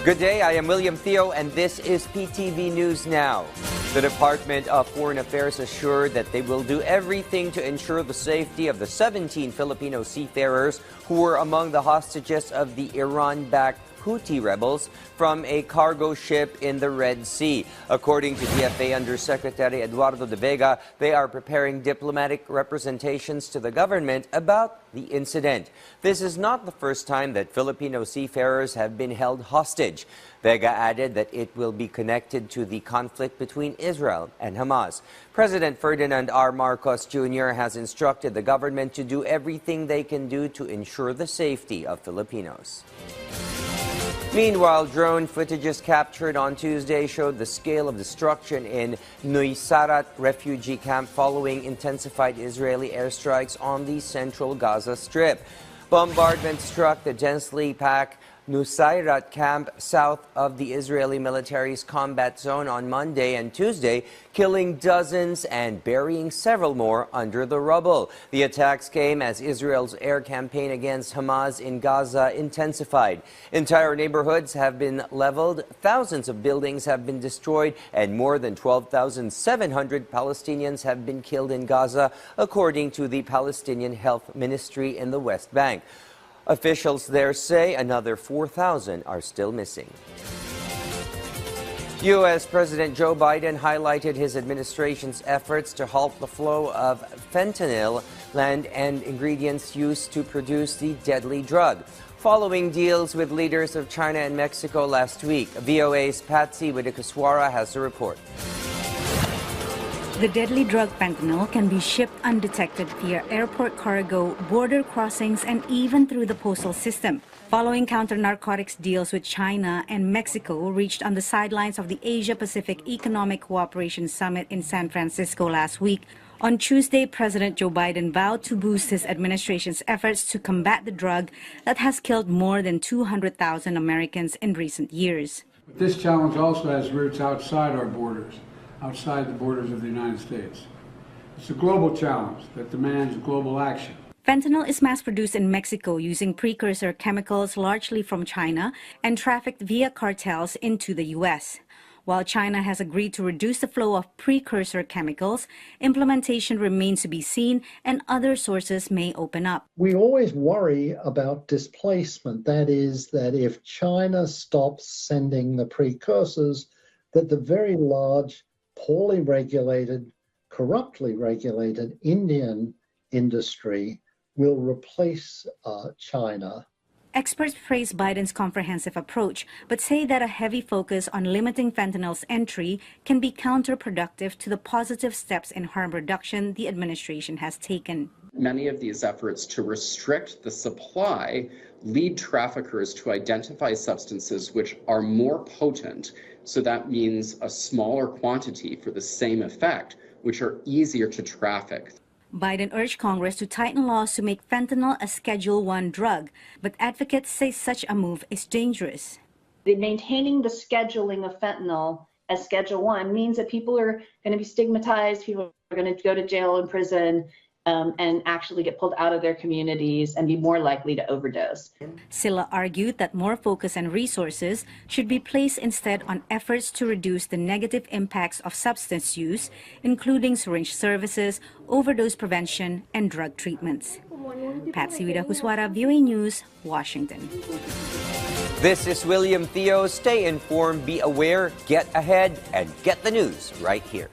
Good day, I am William Theo and this is PTV News Now. The Department of Foreign Affairs assured that they will do everything to ensure the safety of the 17 Filipino seafarers who were among the hostages of the Iran-backed Houthi rebels from a cargo ship in the Red Sea. According to DFA Undersecretary Eduardo de Vega, they are preparing diplomatic representations to the government about the incident. This is not the first time that Filipino seafarers have been held hostage. Vega added that it will be connected to the conflict between Israel and Hamas. President Ferdinand R. Marcos Jr. has instructed the government to do everything they can do to ensure the safety of Filipinos. Meanwhile, drone footages captured on Tuesday showed the scale of destruction in Nusayrat refugee camp following intensified Israeli airstrikes on the central Gaza Strip. Bombardment struck the densely packed Nusayrat camp south of the Israeli military's combat zone on Monday and Tuesday, killing dozens and burying several more under the rubble. The attacks came as Israel's air campaign against Hamas in Gaza intensified. Entire neighborhoods have been leveled, thousands of buildings have been destroyed, and more than 12,700 Palestinians have been killed in Gaza, according to the Palestinian Health Ministry in the West Bank. Officials there say another 4,000 are still missing. U.S. President Joe Biden highlighted his administration's efforts to halt the flow of fentanyl, land and ingredients used to produce the deadly drug. Following deals with leaders of China and Mexico last week, VOA's Patsy Widakuswara has a report. The deadly drug fentanyl can be shipped undetected via airport cargo, border crossings, and even through the postal system. Following counter-narcotics deals with China and Mexico reached on the sidelines of the Asia-Pacific Economic Cooperation Summit in San Francisco last week, on Tuesday, President Joe Biden vowed to boost his administration's efforts to combat the drug that has killed more than 200,000 Americans in recent years. This challenge also has roots outside our borders. Outside the borders of the United States. It's a global challenge that demands global action. Fentanyl is mass-produced in Mexico using precursor chemicals largely from China and trafficked via cartels into the U.S. While China has agreed to reduce the flow of precursor chemicals, implementation remains to be seen and other sources may open up. We always worry about displacement. That is, that if China stops sending the precursors, that the very large poorly regulated, corruptly regulated Indian industry will replace China. Experts praise Biden's comprehensive approach, but say that a heavy focus on limiting fentanyl's entry can be counterproductive to the positive steps in harm reduction the administration has taken. Many of these efforts to restrict the supply lead traffickers to identify substances which are more potent. So that means a smaller quantity for the same effect, which are easier to traffic. Biden urged Congress to tighten laws to make fentanyl a Schedule I drug, but advocates say such a move is dangerous. Maintaining the scheduling of fentanyl as Schedule I means that people are going to be stigmatized, people are going to go to jail and prison, and actually get pulled out of their communities and be more likely to overdose. Silla argued that more focus and resources should be placed instead on efforts to reduce the negative impacts of substance use, including syringe services, overdose prevention, and drug treatments. Patsy Widakuswara, VOA News, Washington. This is William Theo. Stay informed, be aware, get ahead, and get the news right here.